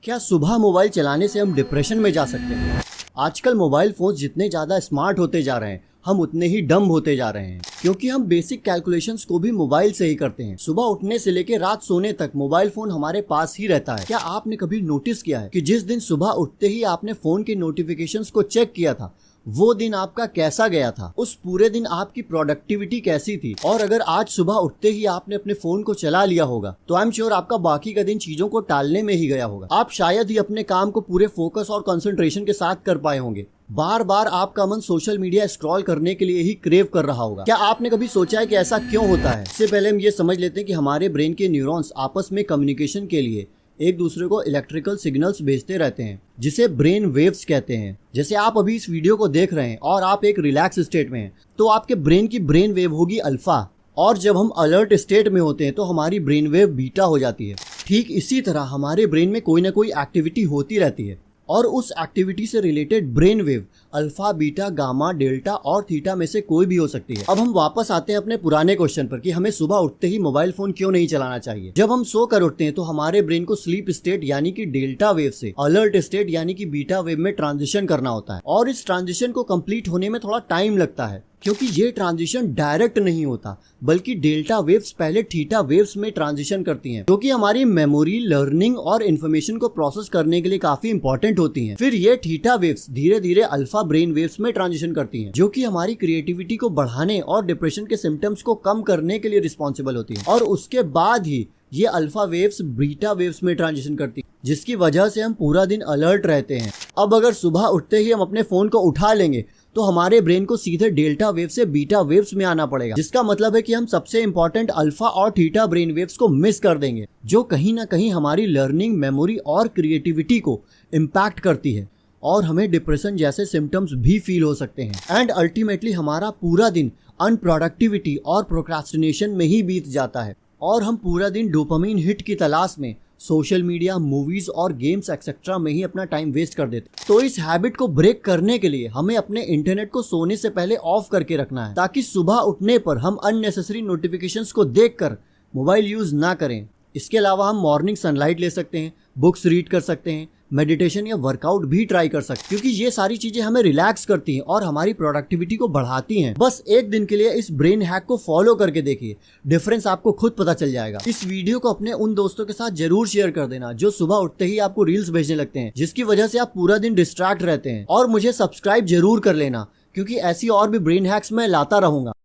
क्या सुबह मोबाइल चलाने से हम डिप्रेशन में जा सकते हैं? आजकल मोबाइल फोन जितने ज़्यादा स्मार्ट होते जा रहे हैं, हम उतने ही डम होते जा रहे हैं, क्योंकि हम बेसिक कैलकुलेशंस को भी मोबाइल से ही करते हैं। सुबह उठने से लेकर रात सोने तक मोबाइल फोन हमारे पास ही रहता है। क्या आपने कभी नोटिस किया है कि जिस दिन सुबह उठते ही आपने फोन के नोटिफिकेशंस को चेक किया था, वो दिन आपका कैसा गया था? उस पूरे दिन आपकी प्रोडक्टिविटी कैसी थी? और अगर आज सुबह उठते ही आपने अपने फोन को चला लिया होगा, तो आई एम श्योर आपका बाकी का दिन चीजों को टालने में ही गया होगा। आप शायद ही अपने काम को पूरे फोकस और कंसंट्रेशन के साथ कर पाए होंगे। बार बार आपका मन सोशल मीडिया स्क्रॉल करने के लिए ही क्रेव कर रहा होगा। क्या आपने कभी सोचा है कि ऐसा क्यों होता है? इससे पहले हम ये समझ लेते हैं कि हमारे ब्रेन के न्यूरॉन्स आपस में कम्युनिकेशन के लिए एक दूसरे को इलेक्ट्रिकल सिग्नल्स भेजते रहते हैं, जिसे ब्रेन वेव्स कहते हैं। जैसे आप अभी इस वीडियो को देख रहे हैं और आप एक रिलैक्स स्टेट में हैं, तो आपके ब्रेन की ब्रेन वेव होगी अल्फा, और जब हम अलर्ट स्टेट में होते हैं तो हमारी ब्रेन वेव बीटा हो जाती है। ठीक इसी तरह हमारे ब्रेन में कोई ना कोई एक्टिविटी होती रहती है, और उस एक्टिविटी से related brain wave alpha, beta, gamma, delta और थीटा में से कोई भी हो सकती है। अब हम वापस आते हैं अपने पुराने क्वेश्चन पर कि हमें सुबह उठते ही मोबाइल फोन क्यों नहीं चलाना चाहिए। जब हम सो कर उठते हैं तो हमारे ब्रेन को स्लीप स्टेट यानी कि डेल्टा वेव से अलर्ट स्टेट यानी कि बीटा वेव में ट्रांजिशन करना होता है, और इस ट्रांजिशन को कंप्लीट होने में थोड़ा टाइम लगता है, क्योंकि ये ट्रांजिशन डायरेक्ट नहीं होता, बल्कि डेल्टा वेव्स पहले थीटा वेव्स में ट्रांजिशन करती हैं, जो कि हमारी मेमोरी, लर्निंग और इन्फॉर्मेशन को प्रोसेस करने के लिए काफी इंपॉर्टेंट होती हैं। फिर ये थीटा वेव्स धीरे धीरे अल्फा ब्रेन वेव्स में ट्रांजिशन करती हैं, जो कि हमारी क्रिएटिविटी को बढ़ाने और डिप्रेशन के सिम्टम्स को कम करने के लिए रिस्पॉन्सिबल होती है। और उसके बाद ही ये अल्फा वेव्स बीटा वेव्स में ट्रांजिशन करती है, जिसकी वजह से हम पूरा दिन अलर्ट रहते हैं। अब अगर सुबह उठते ही हम अपने फोन को उठा लेंगे तो हमारे ब्रेन को सीधे डेल्टा वेव से बीटा वेव्स में आना पड़ेगा, जिसका मतलब है कि हम सबसे इंपॉर्टेंट अल्फा और थीटा ब्रेन वेव्स को मिस कर देंगे, जो कहीं ना कहीं हमारी लर्निंग, मेमोरी और क्रिएटिविटी को इम्पैक्ट करती है, और हमें डिप्रेशन जैसे सिम्टम्स भी फील हो सकते हैं। एंड अल्टीमेटली हमारा पूरा दिन अनप्रोडक्टिविटी और प्रोक्रास्टिनेशन में ही बीत जाता है, और हम पूरा दिन डोपामिन हिट की तलाश में सोशल मीडिया, मूवीज और गेम्स एक्सेट्रा में ही अपना टाइम वेस्ट कर देते। तो इस हैबिट को ब्रेक करने के लिए हमें अपने इंटरनेट को सोने से पहले ऑफ करके रखना है, ताकि सुबह उठने पर हम अननेसेसरी नोटिफिकेशंस को देखकर मोबाइल यूज ना करें। इसके अलावा हम मॉर्निंग सनलाइट ले सकते हैं, बुक्स रीड कर सकते हैं, मेडिटेशन या वर्कआउट भी ट्राई कर सकते हैं, क्योंकि ये सारी चीजें हमें रिलैक्स करती हैं और हमारी प्रोडक्टिविटी को बढ़ाती हैं। बस एक दिन के लिए इस ब्रेन हैक को फॉलो करके देखिए, डिफरेंस आपको खुद पता चल जाएगा। इस वीडियो को अपने उन दोस्तों के साथ जरूर शेयर कर देना जो सुबह उठते ही आपको रील्स भेजने लगते हैं, जिसकी वजह से आप पूरा दिन डिस्ट्रैक्ट रहते हैं। और मुझे सब्सक्राइब जरूर कर लेना, क्योंकि ऐसी और भी ब्रेन हैक्स मैं लाता रहूंगा।